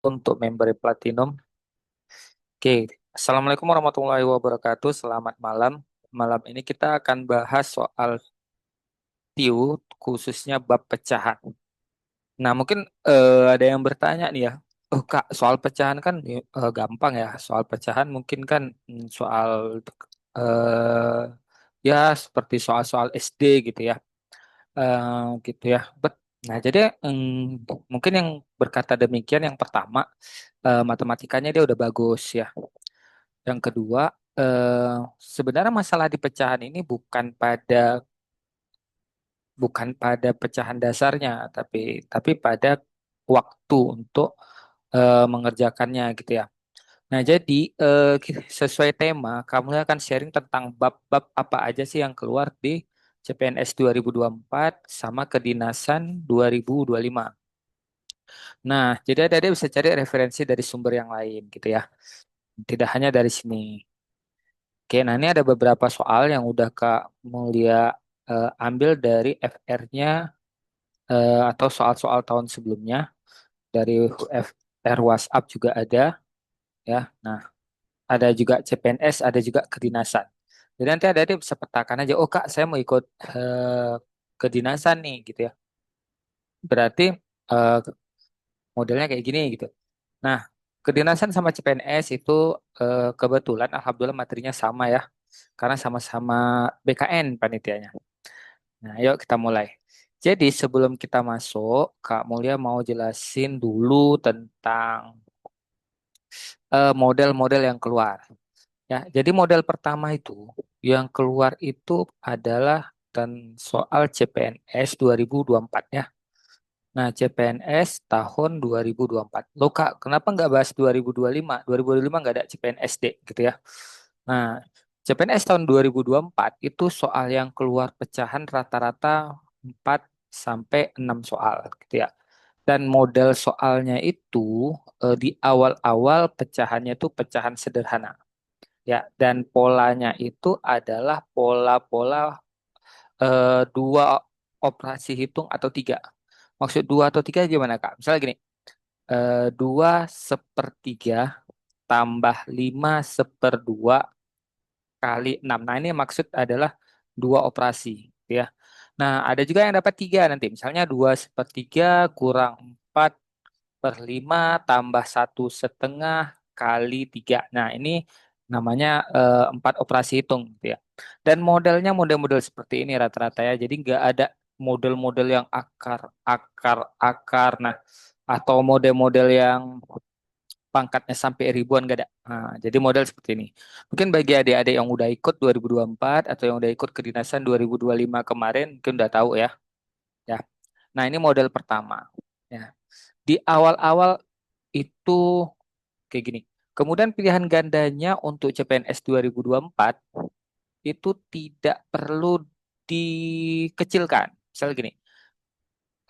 untuk member Platinum. Oke, Assalamualaikum warahmatullahi wabarakatuh. Selamat malam. Malam ini kita akan bahas soal TIU, khususnya bab pecahan. Nah, mungkin ada yang bertanya nih ya, oh Kak, soal pecahan kan gampang ya. Soal pecahan mungkin kan soal eh, ya seperti soal-soal SD gitu ya. Gitu ya. Nah, jadi mungkin yang berkata demikian yang pertama, matematikanya dia udah bagus ya. Yang kedua, eh, sebenarnya masalah di pecahan ini bukan pada pecahan dasarnya, tapi pada waktu untuk mengerjakannya gitu ya. Nah, jadi sesuai tema, kamu akan sharing tentang bab-bab apa aja sih yang keluar di CPNS 2024 sama kedinasan 2025. Nah, jadi ada bisa cari referensi dari sumber yang lain gitu ya. Tidak hanya dari sini. Oke, nah ini ada beberapa soal yang udah Kak Mulia ambil dari FR-nya atau soal-soal tahun sebelumnya dari FR WhatsApp juga ada ya. Nah, ada juga CPNS, ada juga kedinasan. Jadi nanti ada bisa petakan aja. Oh Kak, saya mau ikut kedinasan nih gitu ya. Berarti eh, modelnya kayak gini gitu. Nah, kedinasan sama CPNS itu kebetulan alhamdulillah materinya sama ya. Karena sama-sama BKN panitianya. Nah, yuk kita mulai. Jadi sebelum kita masuk, Kak Mulia mau jelasin dulu tentang model-model yang keluar. Ya, jadi model pertama itu yang keluar itu adalah dan soal CPNS 2024 ya. Nah, CPNS tahun 2024. Loh Kak, kenapa nggak bahas 2025? 2025 nggak ada CPNS D gitu ya. Nah, CPNS tahun 2024 itu soal yang keluar pecahan rata-rata 4 sampai 6 soal gitu ya. Dan model soalnya itu di awal-awal pecahannya itu pecahan sederhana ya. Dan polanya itu adalah pola-pola dua operasi hitung atau tiga. Maksud dua atau tiga gimana Kak? Misalnya gini, 2/3 tambah 5/2 kali 6. Nah, ini maksud adalah dua operasi, gitu ya. Nah, ada juga yang dapat tiga nanti. Misalnya 2/3 kurang 4/5 tambah 1/2 kali 3. Nah, ini namanya 4 operasi hitung, gitu ya. Dan modelnya model-model seperti ini rata-rata ya. Jadi nggak ada model-model yang akar, akar, akar. Nah, atau model-model yang pangkatnya sampai ribuan gak ada. Nah, jadi model seperti ini. Mungkin bagi adik-adik yang udah ikut 2024 atau yang udah ikut kedinasan 2025 kemarin mungkin udah tahu ya. Ya. Nah, ini model pertama. Ya. Di awal-awal itu kayak gini. Kemudian pilihan gandanya untuk CPNS 2024 itu tidak perlu dikecilkan. Misalnya gini,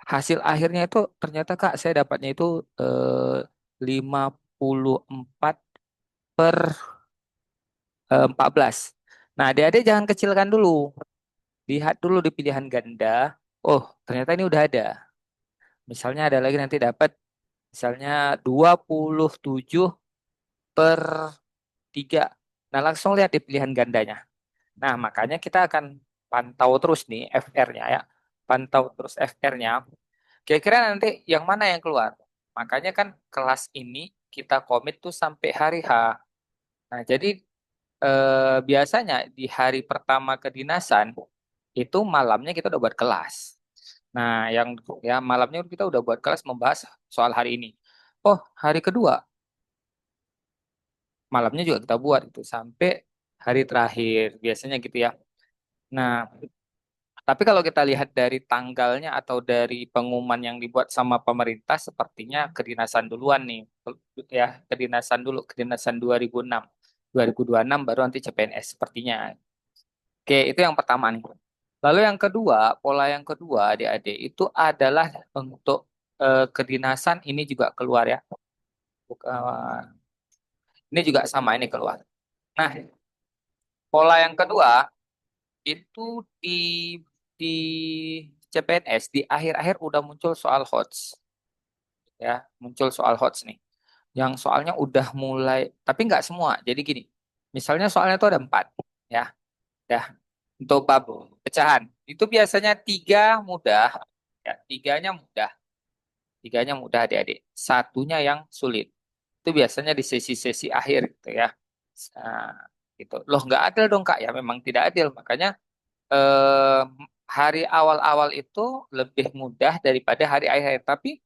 hasil akhirnya itu ternyata Kak saya dapatnya itu 54 per 14. Nah, adik-adik jangan kecilkan dulu. Lihat dulu di pilihan ganda. Oh, ternyata ini udah ada. Misalnya ada lagi nanti dapat misalnya 27 per 3. Nah, langsung lihat di pilihan gandanya. Nah, makanya kita akan pantau terus nih FR-nya ya. Pantau terus FR-nya. Kira-kira nanti yang mana yang keluar? Makanya kan kelas ini kita komit tuh sampai hari H. Nah, jadi biasanya di hari pertama kedinasan itu malamnya kita udah buat kelas. Nah, yang ya malamnya kita udah buat kelas membahas soal hari ini. Oh, hari kedua malamnya juga kita buat itu sampai hari terakhir biasanya gitu ya. Nah, tapi kalau kita lihat dari tanggalnya atau dari pengumuman yang dibuat sama pemerintah, sepertinya kedinasan duluan nih, ya kedinasan dulu, kedinasan 2006, 2026 baru nanti CPNS sepertinya. Oke, itu yang pertama nih. Lalu yang kedua, pola yang kedua adik-adik itu adalah untuk kedinasan ini juga keluar ya. Ini juga sama ini keluar. Nah, pola yang kedua itu di CPNS di akhir-akhir udah muncul soal HOTS ya, muncul soal HOTS nih. yang soalnya udah mulai, tapi nggak semua. Jadi gini, misalnya soalnya itu ada 4, ya. Dah, untuk bab pecahan itu biasanya 3 mudah, ya, tiganya mudah adik-adik. Satunya yang sulit. Itu biasanya di sesi-sesi akhir gitu ya. Nah, gitu. Loh nggak adil dong Kak, ya memang tidak adil. Makanya eh, hari awal-awal itu lebih mudah daripada hari akhir. Tapi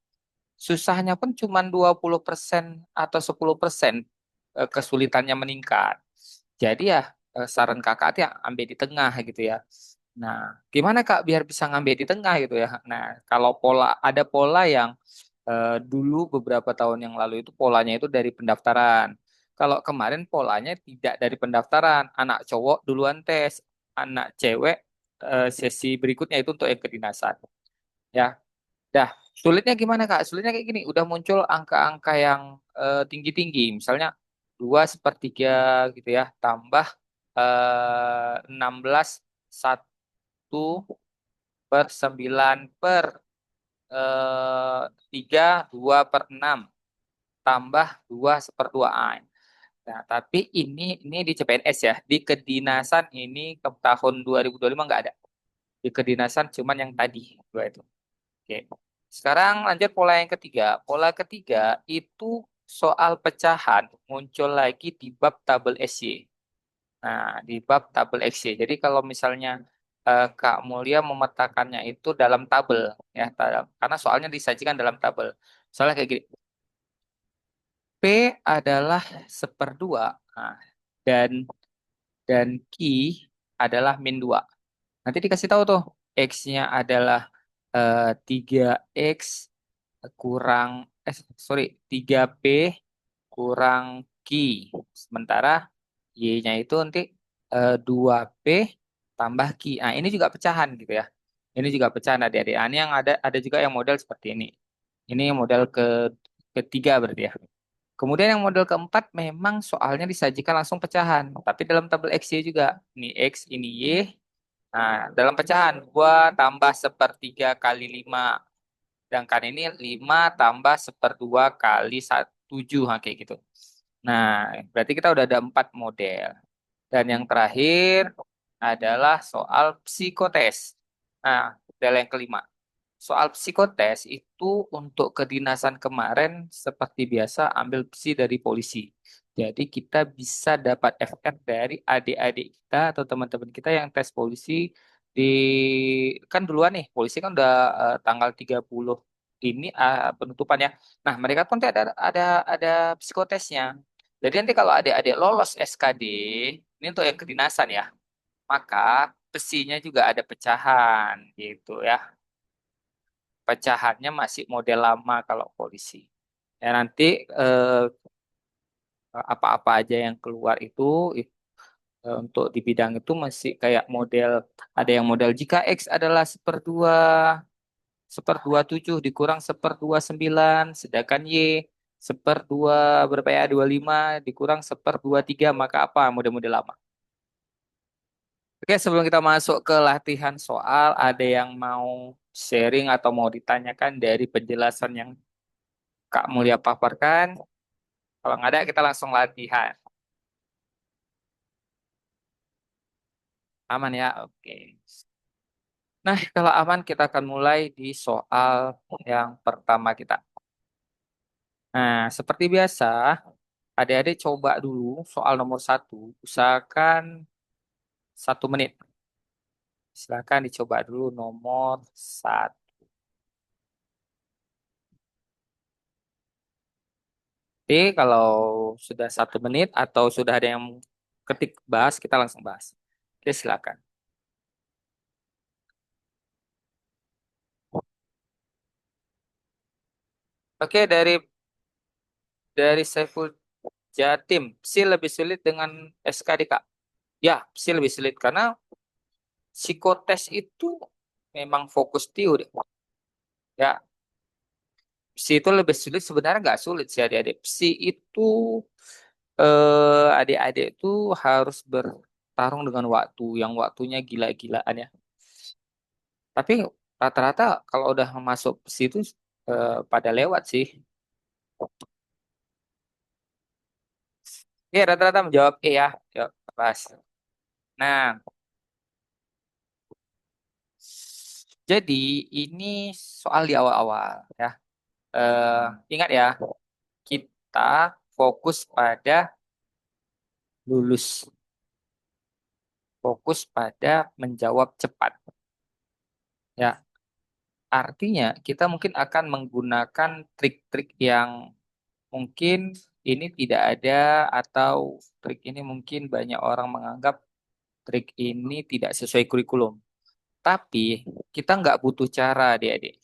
susahnya pun cuma 20% atau 10% kesulitannya meningkat. Jadi ya saran kakak tuh ya ambil di tengah gitu ya. Nah, gimana Kak biar bisa ngambil di tengah gitu ya? Nah, kalau ada pola yang dulu beberapa tahun yang lalu itu polanya itu dari pendaftaran. Kalau kemarin polanya tidak dari pendaftaran, anak cowok duluan tes, anak cewek sesi berikutnya itu untuk yang kedinasan. Ya, dah. Sulitnya gimana Kak? Sulitnya kayak gini, udah muncul angka-angka yang tinggi-tinggi, misalnya 2/3 gitu ya, tambah 16 1/9 per 2/6 tambah 2/2. Nah, tapi ini di CPNS ya, di kedinasan ini ke tahun 2025 nggak ada. Di kedinasan cuman yang tadi dua itu. Oke. Sekarang lanjut pola yang ketiga. Pola ketiga itu soal pecahan muncul lagi di bab tabel SY. Nah, di bab tabel XY. Jadi kalau misalnya Kak Mulia memetakannya itu dalam tabel ya, karena soalnya disajikan dalam tabel. Soalnya kayak gini, P adalah 1/2, nah, dan Q adalah -2. Nanti dikasih tahu tuh X-nya adalah 3X kurang sorry 3P kurang Q. Sementara Y-nya itu nanti 2P tambah Q. Nah, ini juga pecahan gitu ya. Ini juga pecahan adik-adik. Nah, ini yang ada juga yang model seperti ini. Ini model ketiga berarti ya. Kemudian yang model keempat memang soalnya disajikan langsung pecahan. Tapi dalam tabel XY juga. Ini X, ini Y. Nah, dalam pecahan 2 tambah 1/3 kali 5. Sedangkan ini 5 tambah 1/2 kali 7. Nah, kayak gitu. Nah, berarti kita udah ada 4 model. Dan yang terakhir adalah soal psikotes. Nah, model yang kelima. Soal psikotes itu untuk kedinasan kemarin seperti biasa ambil psi dari polisi. Jadi kita bisa dapat FR dari adik-adik kita atau teman-teman kita yang tes polisi di kan duluan nih, polisi kan udah tanggal 30 ini penutupan ya. Nah, mereka tuh nanti ada psikotesnya. Jadi nanti kalau adik-adik lolos SKD, ini untuk yang kedinasan ya, maka psinya juga ada pecahan gitu ya. Pecahannya masih model lama kalau polisi. Ya nanti eh, apa-apa aja yang keluar itu untuk di bidang itu masih kayak model, ada yang model jika X adalah 1/2 tujuh dikurang 1/2 9, sedangkan Y 1/2 berapa ya 25 dikurang 1/2 3, maka apa model-model lama. Oke, sebelum kita masuk ke latihan soal, ada yang mau sharing atau mau ditanyakan dari penjelasan yang Kak Mulia paparkan? Kalau nggak ada, kita langsung latihan. Aman ya? Oke. Nah, kalau aman, kita akan mulai di soal yang pertama kita. Nah, seperti biasa, adik-adik coba dulu soal nomor 1. Usahakan 1 menit. Silakan dicoba dulu nomor 1. Oke, kalau sudah 1 menit atau sudah ada yang ketik bahas, kita langsung bahas. Oke, silakan. Oke, dari Saiful Jatim, psi lebih sulit dengan SKD, Kak. Ya, psi lebih sulit karena psikotes itu memang fokus teori. Ya, psi itu lebih sulit sebenarnya nggak sulit sih adik-adik. Psi itu adik-adik itu harus bertarung dengan waktu yang waktunya gila-gilaan ya. Tapi rata-rata kalau udah masuk psi itu pada lewat sih. Ya, rata-rata menjawab E ya. Yuk, pas. Nah, jadi ini soal di awal-awal ya. Eh, ingat ya, kita fokus pada lulus, fokus pada menjawab cepat. Ya, artinya kita mungkin akan menggunakan trik-trik yang mungkin ini tidak ada atau trik ini mungkin banyak orang menganggap trik ini tidak sesuai kurikulum. Tapi kita nggak butuh cara, adik-adik.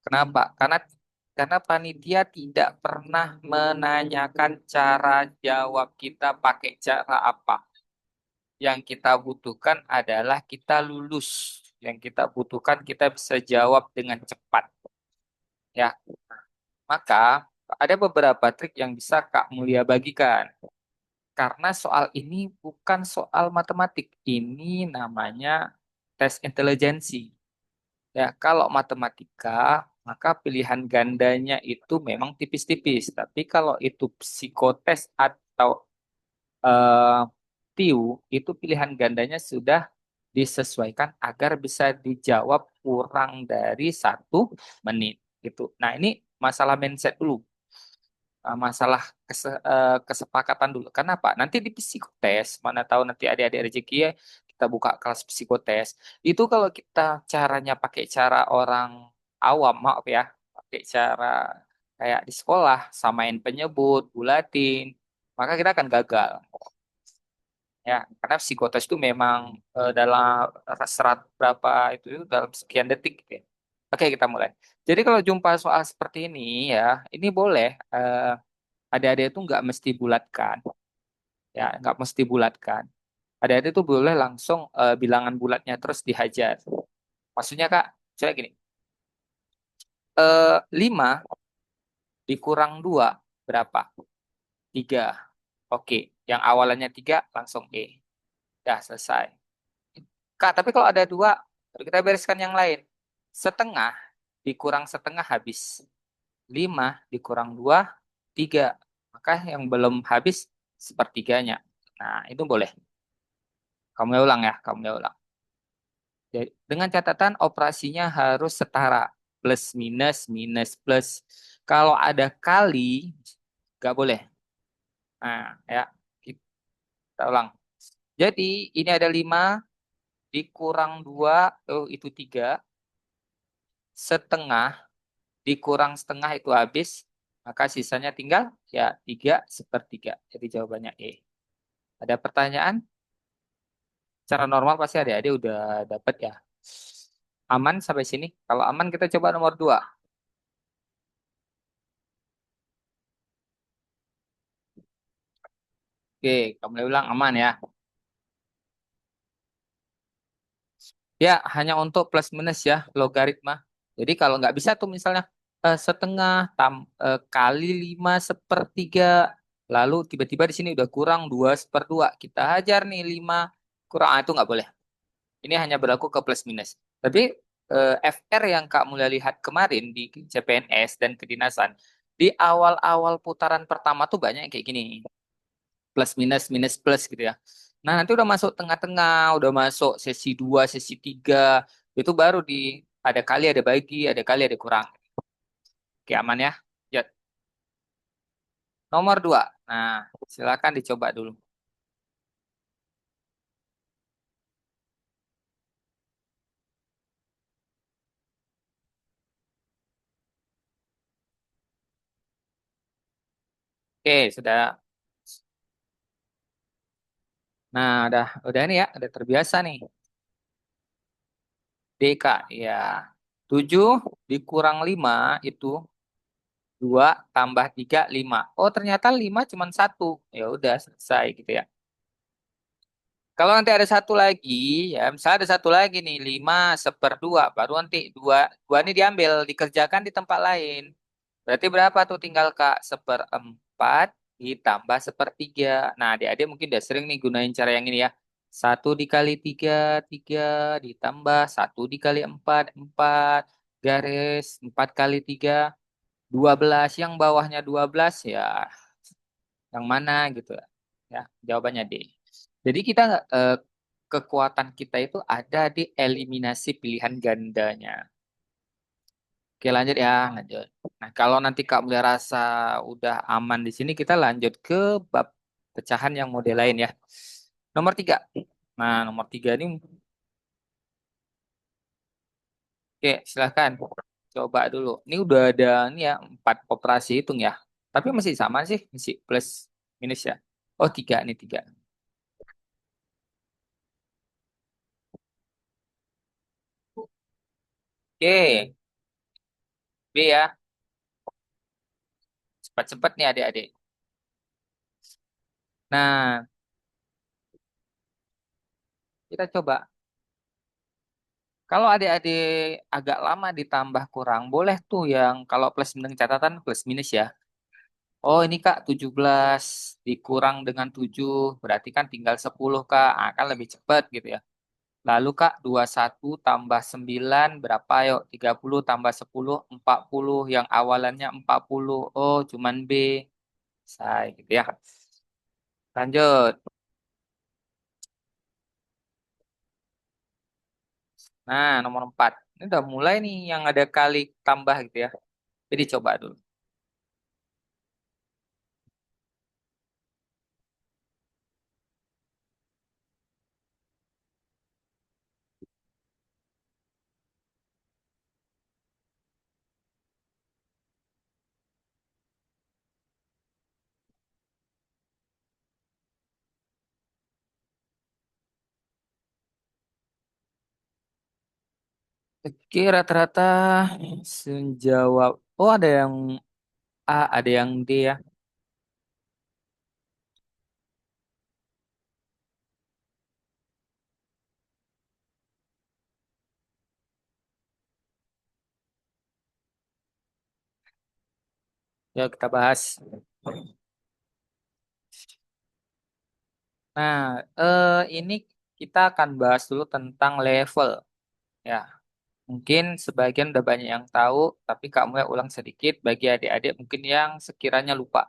Kenapa? Karena panitia tidak pernah menanyakan cara jawab kita pakai cara apa. Yang kita butuhkan adalah kita lulus. Yang kita butuhkan kita bisa jawab dengan cepat. Ya, maka ada beberapa trik yang bisa Kak Mulia bagikan. Karena soal ini bukan soal matematik. Ini namanya tes intelijensi. Ya, kalau matematika, maka pilihan gandanya itu memang tipis-tipis. Tapi kalau itu psikotes atau eh, TIU, itu pilihan gandanya sudah disesuaikan agar bisa dijawab kurang dari 1 menit. Gitu. Nah, ini masalah mindset dulu. Masalah kesepakatan dulu. Kenapa? Nanti di psikotes, mana tahu nanti adik-adik rezeki ya, kita buka kelas psikotes. Itu kalau kita caranya pakai cara orang awam, maaf ya, pakai cara kayak di sekolah, samain penyebut, bulatin, maka kita akan gagal. Ya, karena psikotes itu memang dalam serat berapa itu dalam sekian detik gitu ya. Oke, kita mulai. Jadi kalau jumpa soal seperti ini ya, ini boleh adik-adik itu nggak mesti bulatkan, ya nggak mesti bulatkan. Adik-adik itu boleh langsung bilangan bulatnya terus dihajar. Maksudnya Kak, saya gini, 5 dikurang 2 berapa? 3. Oke, yang awalannya 3 langsung E. Dah selesai. Kak, tapi kalau ada 2, kita bereskan yang lain. Setengah dikurang setengah habis. 5 dikurang 2, 3. Maka yang belum habis sepertiganya. Nah, itu boleh. Kamu ulang ya, kamu ulang. Jadi, dengan catatan operasinya harus setara. Plus minus, minus plus. Kalau ada kali, nggak boleh. Nah, ya, kita ulang. Jadi, ini ada 5 dikurang 2 oh, itu 3. Setengah, dikurang setengah itu habis. Maka sisanya tinggal, ya, 3/3. Jadi jawabannya E. Ada pertanyaan? Secara normal pasti adik-adik udah dapat ya. Aman sampai sini? Kalau aman kita coba nomor 2. Oke, kamu ulang aman ya. Ya, hanya untuk plus minus ya, logaritma. Jadi kalau nggak bisa tuh misalnya setengah kali 5/3. Lalu tiba-tiba di sini udah kurang 2/2. Kita hajar nih 5 kurang. Ah, itu nggak boleh. Ini hanya berlaku ke plus minus. Tapi FR yang Kak Mulia lihat kemarin di CPNS dan kedinasan, di awal-awal putaran pertama tuh banyak yang kayak gini. Plus minus minus plus gitu ya. Nah, nanti udah masuk tengah-tengah, udah masuk sesi 2 sesi 3 itu baru di ada kali ada bagi, ada kali ada kurang. Oke, aman ya. Ya, nomor 2. Nah, silakan dicoba dulu. Oke, sudah. Nah, udah ini ya, udah terbiasa nih. DK, ya. 7 dikurang 5 itu 2 tambah 3 5. Oh, ternyata 5 cuma satu. Ya udah selesai gitu ya. Kalau nanti ada satu lagi, ya misalnya ada satu lagi nih, 5/2, baru nanti dua ini diambil, dikerjakan di tempat lain. Berarti berapa tuh tinggal Kak? 1/4 ditambah 1/3. Nah, adik-adik mungkin udah sering nih gunain cara yang ini ya. 1 dikali 3, 3 ditambah 1 dikali 4, 4 garis 4 kali 3, 12. Yang bawahnya 12 ya Yang mana gitu ya? Jawabannya D. Jadi kita eh, kekuatan kita itu ada di eliminasi pilihan gandanya. Oke, lanjut ya, lanjut. Nah, kalau nanti Kak Mulia rasa udah aman di sini, kita lanjut ke bab pecahan yang model lain ya. Nomor tiga. Nah, nomor tiga ini, oke, silahkan coba dulu. Ini udah ada ini ya, empat operasi hitung ya. Tapi masih sama sih, masih plus minus ya. Oh, tiga nih, tiga. Oke, B ya. Cepat-cepat nih adik-adik. Nah, kita coba. Kalau adik-adik agak lama ditambah kurang, boleh tuh yang kalau plus minus catatan plus minus ya. Oh ini Kak 17 dikurang dengan 7 berarti kan tinggal 10 Kak. Akan lebih cepat gitu ya. Lalu Kak 21 tambah 9 berapa yuk? 30 tambah 10 40 yang awalannya 40. Oh cuman B. Saya gitu ya. Lanjut. Nah nomor 4. Ini udah mulai nih yang ada kali tambah gitu ya. Jadi coba dulu. Oke, rata-rata menjawab. Oh, ada yang A, ada yang D ya. Ya, kita bahas. Nah, ini kita akan bahas dulu tentang level. Ya, mungkin sebagian udah banyak yang tahu, tapi kamu ya ulang sedikit bagi adik-adik mungkin yang sekiranya lupa.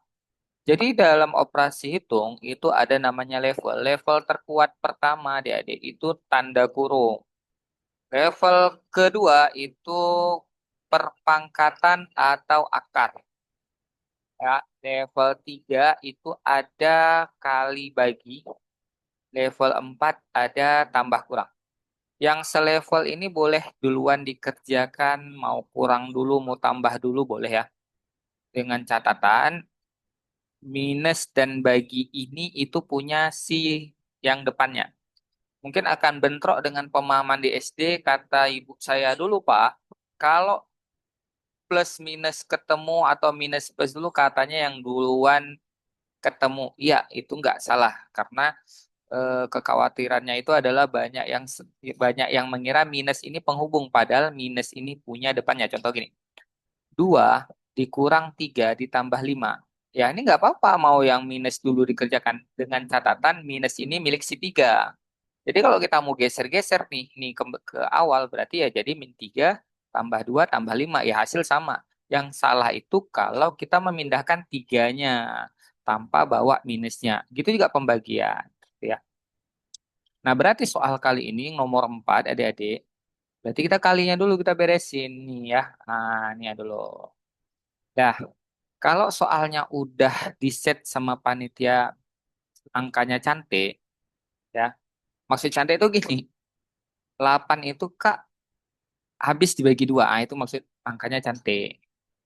Jadi dalam operasi hitung itu ada namanya level. Level terkuat pertama adik-adik itu tanda kurung. Level kedua itu perpangkatan atau akar. Ya, level 3 itu ada kali bagi, level 4 ada tambah kurang. Yang selevel ini boleh duluan dikerjakan, mau kurang dulu, mau tambah dulu boleh ya. Dengan catatan, minus dan bagi ini itu punya si yang depannya. Mungkin akan bentrok dengan pemahaman di SD, kata ibu saya dulu, Pak. Kalau plus minus ketemu atau minus plus dulu katanya yang duluan ketemu. Iya, itu nggak salah karena kekhawatirannya itu adalah banyak yang mengira minus ini penghubung padahal minus ini punya depannya. Contoh gini, 2 dikurang 3 ditambah 5. Ya ini nggak apa-apa mau yang minus dulu dikerjakan dengan catatan minus ini milik si 3. Jadi kalau kita mau geser-geser nih ke awal berarti ya jadi min 3 tambah 2 tambah 5 ya hasil sama. Yang salah itu kalau kita memindahkan tiganya tanpa bawa minusnya. Gitu juga pembagian. Gitu ya. Nah berarti soal kali ini nomor 4 adik-adik. Berarti kita kalinya dulu kita beresin nih ya. Nah ini ya dulu. Dah, kalau soalnya udah di set sama panitia angkanya cantik ya. Maksud cantik itu gini, 8 itu Kak habis dibagi dua. Ah, itu maksud angkanya cantik.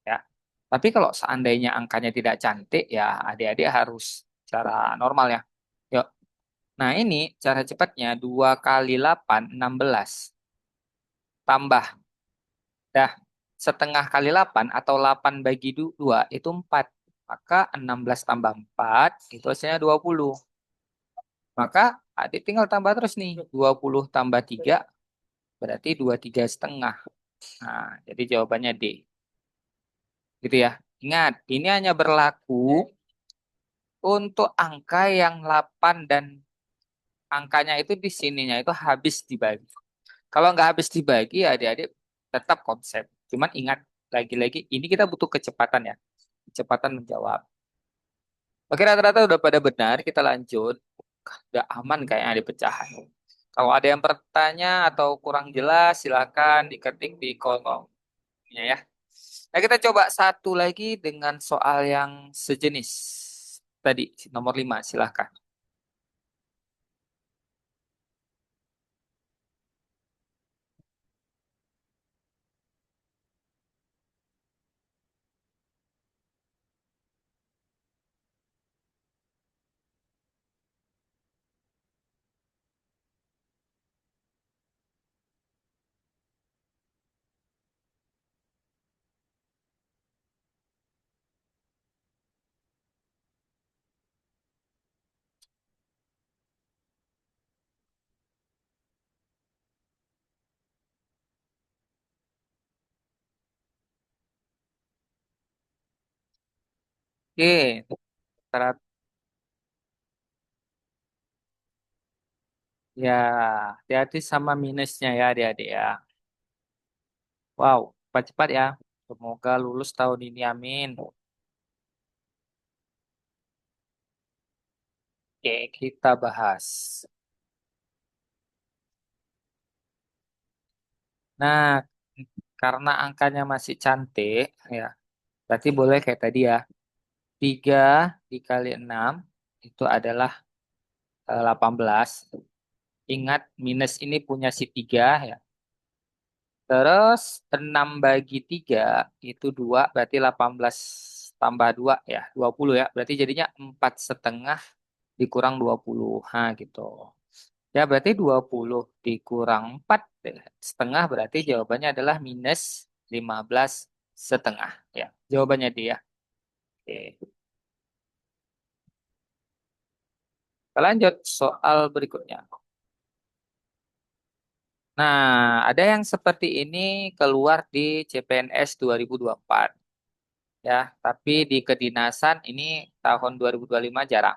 Ya. Tapi kalau seandainya angkanya tidak cantik, ya adik-adik harus cara normal ya. Yuk. Nah ini cara cepatnya 2 kali 8, 16. Tambah. Dah. Setengah kali 8 atau 8 bagi 2 itu 4. Maka 16 tambah 4 itu hasilnya 20. Maka adik tinggal tambah terus nih. 20 tambah 3 berarti 23,5. Nah, jadi jawabannya D. Gitu ya. Ingat, ini hanya berlaku untuk angka yang 8 dan angkanya itu di sininya itu habis dibagi. Kalau nggak habis dibagi, ya adik-adik tetap konsep. Cuman ingat, lagi-lagi ini kita butuh kecepatan ya. Kecepatan menjawab. Oke, rata-rata udah pada benar. Kita lanjut. Udah aman kayaknya di pecahan. Kalau ada yang bertanya atau kurang jelas, silakan diketik di kolomnya ya. Nah, kita coba satu lagi dengan soal yang sejenis. Tadi, nomor 5, silahkan. Oke, rata ya, hati-hati sama minusnya ya adik-adik ya. Wow, cepat-cepat ya. Semoga lulus tahun ini, amin. Oke, kita bahas. Nah, karena angkanya masih cantik, ya, berarti boleh kayak tadi ya. 3 dikali 6 itu adalah 18. Ingat, minus ini punya si 3 ya. Terus 6 bagi 3 itu 2, berarti 18 tambah 2 ya, 20 ya. Berarti jadinya 4,5 dikurang 20. Nah, gitu. Ya, berarti 20 dikurang 4 setengah, berarti jawabannya adalah minus 15,5. Ya, jawabannya dia. Oke. Kita lanjut soal berikutnya. Nah, ada yang seperti ini keluar di CPNS 2024 ya, tapi di kedinasan ini tahun 2025 jarang.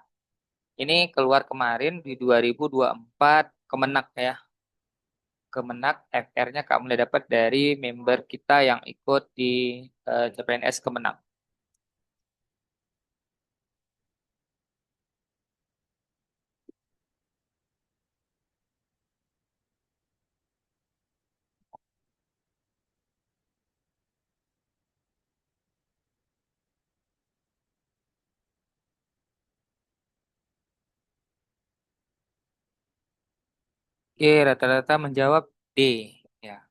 Ini keluar kemarin di 2024 Kemenak ya. Kemenak FR-nya kamu udah dapat dari member kita yang ikut di CPNS Kemenak. Oke, rata-rata menjawab D ya.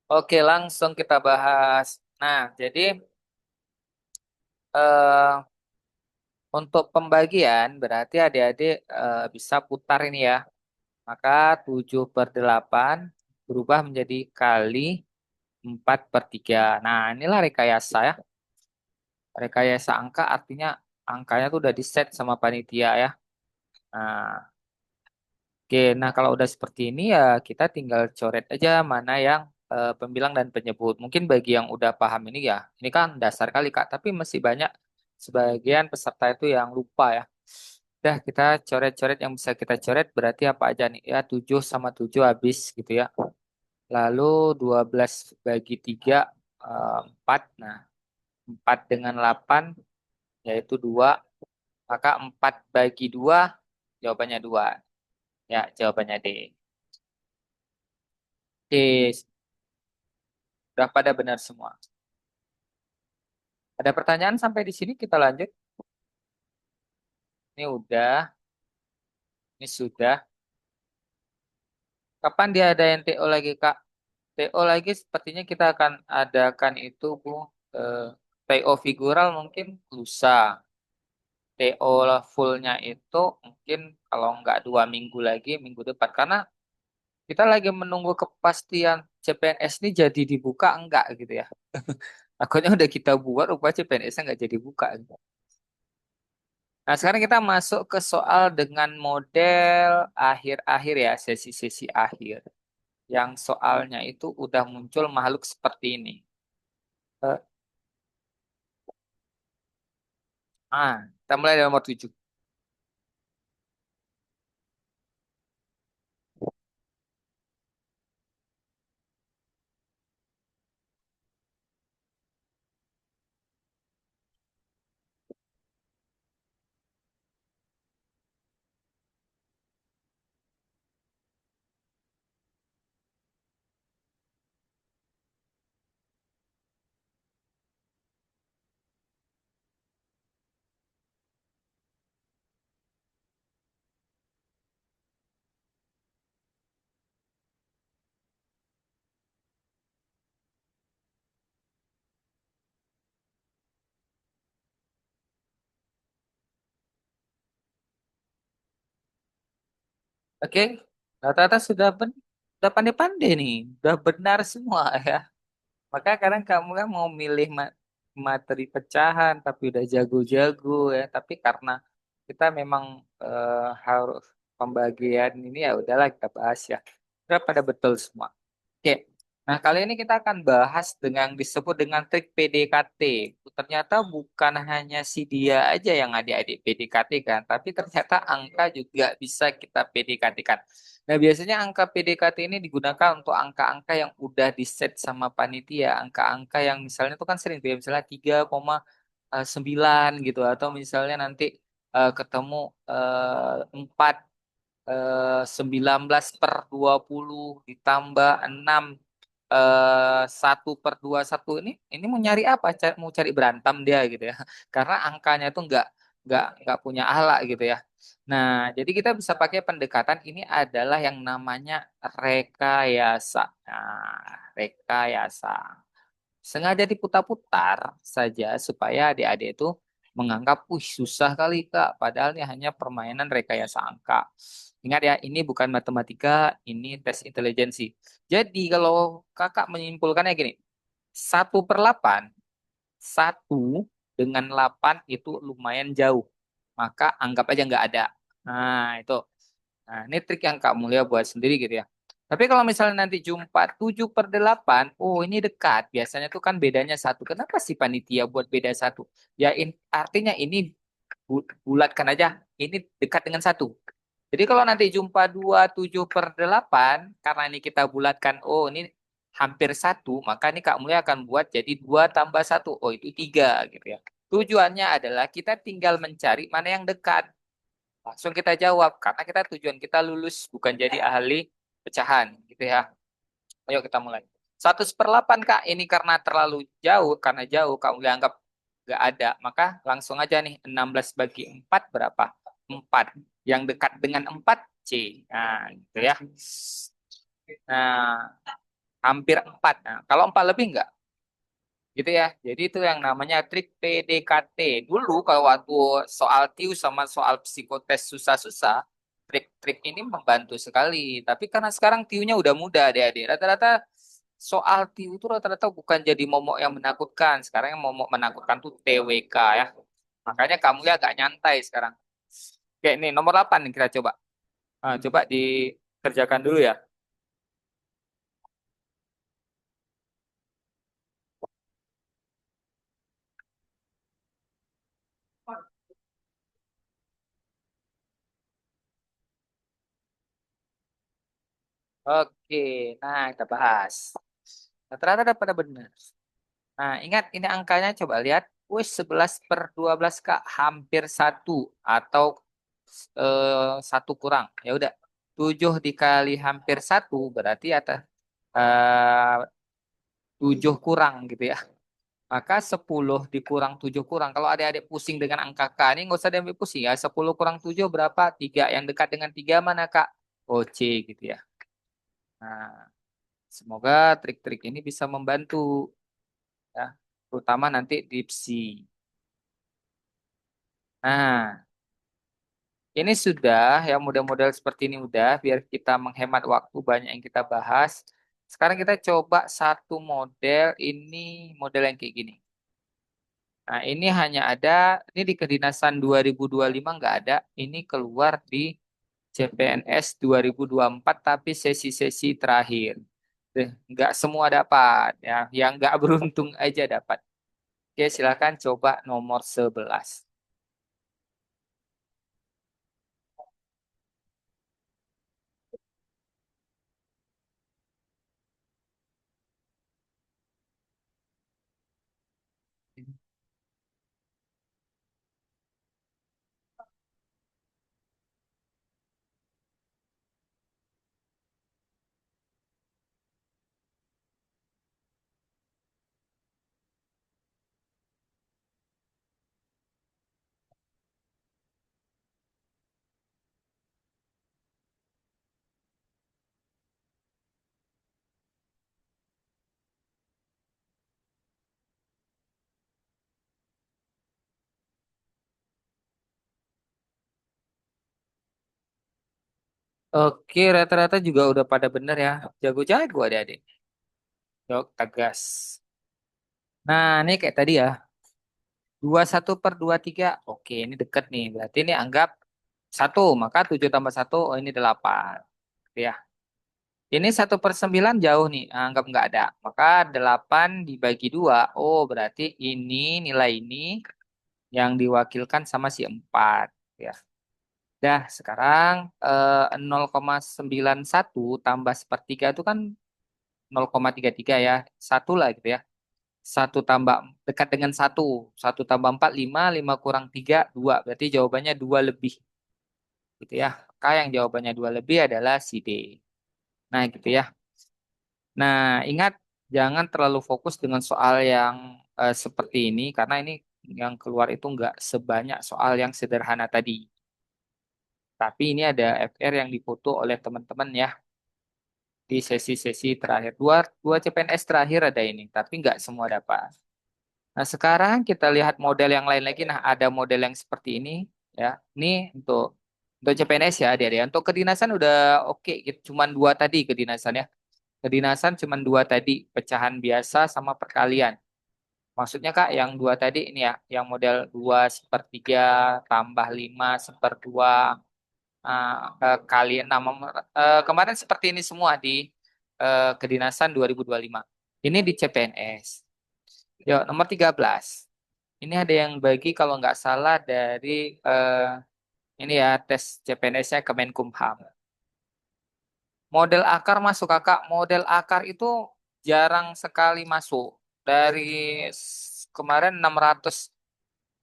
Oke, langsung kita bahas. Nah, jadi eh, untuk pembagian berarti adik-adik bisa putar ini ya. Maka 7/8 berubah menjadi kali 4/3. Nah, inilah rekayasa ya. Rekayasa angka artinya angkanya tuh udah di set sama panitia ya. Nah, oke, nah kalau udah seperti ini ya kita tinggal coret aja mana yang pembilang dan penyebut. Mungkin bagi yang udah paham ini ya, ini kan dasar kali Kak, tapi masih banyak sebagian peserta itu yang lupa ya. Udah kita coret-coret yang bisa kita coret berarti apa aja nih? Ya 7 sama 7 habis gitu ya. Lalu 12 bagi 3 4. Nah, 4 dengan 8 yaitu 2. Maka 4 bagi 2 jawabannya 2. Ya, jawabannya D. Oke, sudah pada benar semua. Ada pertanyaan sampai di sini kita lanjut. Ini udah, ini sudah. Kapan dia ada yang TO lagi, Kak? TO lagi sepertinya kita akan adakan itu, Bu. Eh, TO figural mungkin lusa. TO fullnya itu mungkin kalau nggak 2 minggu lagi, minggu depan. Karena kita lagi menunggu kepastian CPNS ini jadi dibuka enggak gitu ya. Takutnya udah kita buat, rupanya CPNS-nya nggak jadi buka. Nah, sekarang kita masuk ke soal dengan model akhir-akhir ya, sesi-sesi akhir. Yang soalnya itu udah muncul makhluk seperti ini. Eh, kita mulai dari nomor 7. Oke, rata-rata sudah pandai-pandai nih, sudah benar semua ya. Maka kadang kamu kan mau milih materi pecahan, tapi udah jago-jago ya. Tapi karena kita memang harus pembagian ini ya udahlah kita bahas ya. Udah pada betul semua. Oke. Nah, kali ini kita akan bahas dengan disebut dengan trik PDKT. Ternyata bukan hanya si dia aja yang adik-adik PDKT kan, tapi ternyata angka juga bisa kita PDKT-kan. Nah, biasanya angka PDKT ini digunakan untuk angka-angka yang udah di set sama panitia, angka-angka yang misalnya itu kan sering tuh ya, misalnya 3,9 gitu atau misalnya nanti ketemu 4 19 per 20 ditambah 6 1 per 21 ini mau nyari apa? Mau cari berantem dia gitu ya. Karena angkanya tuh nggak punya ala gitu ya. Nah, jadi kita bisa pakai pendekatan ini adalah yang namanya rekayasa. Nah, rekayasa. Sengaja diputar-putar saja supaya adik-adik itu menganggap, susah kali Kak, padahal ini hanya permainan rekayasa angka. Ingat ya, ini bukan matematika, ini tes intelijensi. Jadi kalau kakak menyimpulkannya gini, 1/8, 1 dengan 8 itu lumayan jauh. Maka anggap aja nggak ada. Nah, itu. Nah, ini trik yang Kak Mulia buat sendiri gitu ya. Tapi kalau misalnya nanti jumpa 7/8, oh ini dekat. Biasanya tuh kan bedanya satu. Kenapa sih panitia buat beda satu? Ya artinya ini bulatkan aja. Ini dekat dengan satu. Jadi kalau nanti jumpa 27/8, karena ini kita bulatkan, oh ini hampir satu, maka ini Kak Mulia akan buat jadi 2 tambah satu. Oh itu 3 gitu ya. Tujuannya adalah kita tinggal mencari mana yang dekat. Langsung kita jawab karena kita tujuan kita lulus bukan jadi ahli pecahan gitu ya. Ayo kita mulai. 1/8 Kak, ini karena terlalu jauh, karena jauh kamu anggap nggak ada, maka langsung aja nih 16 bagi 4 berapa? 4. Yang dekat dengan 4 C. Nah, gitu ya. Nah, hampir 4. Nah, kalau 4 lebih nggak? Gitu ya. Jadi itu yang namanya trik PDKT. Dulu kalau waktu soal TIU sama soal psikotes susah-susah, trik-trik ini membantu sekali. Tapi karena sekarang TIU-nya udah mudah adik-adik. Rata-rata soal TIU itu rata-rata bukan jadi momok yang menakutkan. Sekarang yang momok menakutkan tuh TWK ya. Makanya kamu ya agak nyantai sekarang. Oke, ini nomor 8 nih kita coba. Coba dikerjakan dulu ya. Oke, nah kita bahas. Rata-rata udah pada benar. Nah, ingat ini angkanya coba lihat. Wih, 11/12 Kak, hampir satu atau satu kurang. Ya udah, 7 dikali hampir satu berarti atas 7 kurang gitu ya. Maka 10 dikurang 7 kurang. Kalau adik-adik pusing dengan angka K ini nggak usah diambil pusing ya. 10 kurang 7 berapa? 3. Yang dekat dengan 3 mana Kak? Oh, C gitu ya. Nah, semoga trik-trik ini bisa membantu ya. Terutama nanti di PSI. Nah, ini sudah, yang model-model seperti ini udah, biar kita menghemat waktu banyak yang kita bahas. Sekarang kita coba satu model, ini model yang kayak gini. Nah, ini hanya ada, ini di kedinasan 2025 nggak ada, ini keluar di CPNS 2024, tapi sesi-sesi terakhir. Nggak semua dapat, ya. Yang nggak beruntung aja dapat. Oke, silakan coba nomor 11. Oke, rata-rata juga udah pada bener ya. Jago-jago adik-adik. Yuk, tegas. Nah, ini kayak tadi ya. 21/23. Oke, ini deket nih. Berarti ini anggap satu. Maka 7 tambah satu. Oh, ini 8. Ya. Ini 1/9 jauh nih. Anggap nggak ada. Maka 8 dibagi 2. Oh, berarti ini nilai ini yang diwakilkan sama si 4. Ya. Dah, sekarang 0,91 tambah sepertiga itu kan 0,33 ya. Satu lah gitu ya. Satu tambah dekat dengan satu. Satu tambah empat, lima. Lima kurang tiga, dua. Berarti jawabannya dua lebih. Gitu ya. Maka yang jawabannya dua lebih adalah si D. Nah gitu ya. Nah ingat jangan terlalu fokus dengan soal yang seperti ini. Karena ini yang keluar itu nggak sebanyak soal yang sederhana tadi. Tapi ini ada FR yang difoto oleh teman-teman ya. Di sesi-sesi terakhir. Dua CPNS terakhir ada ini. Tapi nggak semua dapat. Nah, sekarang kita lihat model yang lain lagi. Nah, ada model yang seperti ini ya. Ini untuk CPNS ya, dia. Untuk kedinasan udah oke gitu. Cuman dua tadi kedinasan ya. Kedinasan cuman dua tadi, pecahan biasa sama perkalian. Maksudnya Kak, yang dua tadi ini ya, yang model 2/3 tambah 5/2 kali 6. Kemarin seperti ini semua di kedinasan 2025. Ini di CPNS. Yuk, nomor 13. Ini ada yang bagi kalau nggak salah dari ini ya tes CPNS-nya Kemenkumham. Model akar masuk kakak. Model akar itu jarang sekali masuk. Dari kemarin 600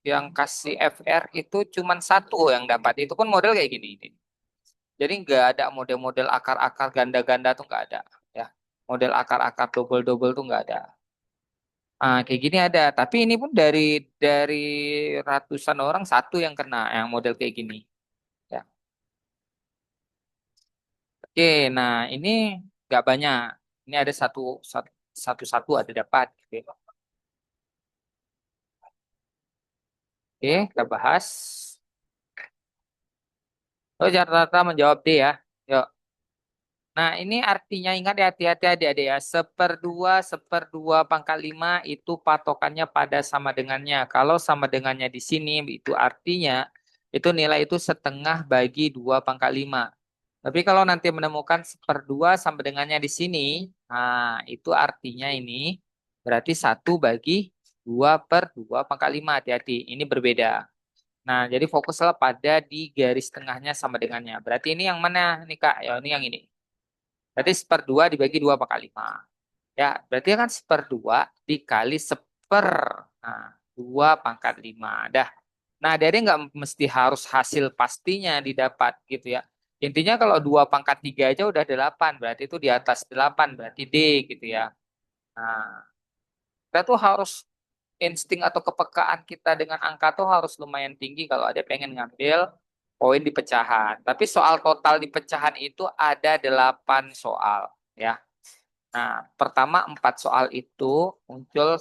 yang kasih FR itu cuman satu yang dapat. Itu pun model kayak gini. Jadi nggak ada model-model akar-akar ganda-ganda tuh nggak ada. Ya, model akar-akar double-double tuh nggak ada. Ah, kayak gini ada, tapi ini pun dari ratusan orang satu yang kena yang model kayak gini. Ya. Oke, nah ini nggak banyak. Ini ada satu ada dapat. Oke, oke kita bahas. Oh, rata-rata menjawab D ya. Yuk. Nah, ini artinya ingat ya hati-hati adik-adik ya. 1/2 pangkat 5 itu patokannya pada sama dengannya. Kalau sama dengannya di sini itu artinya itu nilai itu setengah bagi 2/5. Tapi kalau nanti menemukan 1/2 sama dengannya di sini, nah itu artinya ini berarti 1/2/2/5. Hati-hati, ini berbeda. Nah, jadi fokuslah pada di garis tengahnya sama dengannya. Berarti ini yang mana nih Kak? Ya, ini yang ini. Berarti 1/2 dibagi 2/5. Ya, berarti kan 1/2 dikali nah, 2/5. Dah. Nah, dari nggak mesti harus hasil pastinya didapat gitu ya. Intinya kalau 2/3 aja udah 8, berarti itu di atas 8, berarti D gitu ya. Nah, kita tuh harus insting atau kepekaan kita dengan angka tuh harus lumayan tinggi kalau ada pengen ngambil poin di pecahan. Tapi soal total di pecahan itu ada 8 soal ya. Nah, pertama 4 soal itu muncul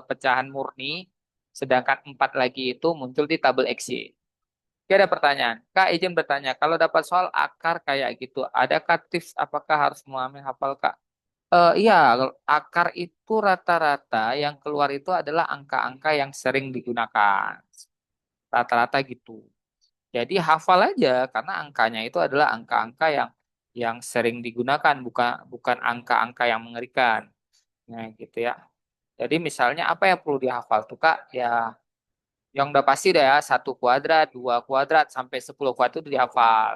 pecahan murni, sedangkan 4 lagi itu muncul di tabel Excel. Oke, ada pertanyaan. Kak, izin bertanya, kalau dapat soal akar kayak gitu, adakah tips apakah harus memahami hafal, Kak? Iya, akar itu rata-rata yang keluar itu adalah angka-angka yang sering digunakan. Rata-rata gitu. Jadi hafal aja karena angkanya itu adalah angka-angka yang sering digunakan, bukan bukan angka-angka yang mengerikan. Nah, gitu ya. Jadi misalnya apa yang perlu dihafal tuh, Kak? Ya, yang udah pasti deh ya, 1 kuadrat, 2 kuadrat, sampai 10 kuadrat itu dihafal.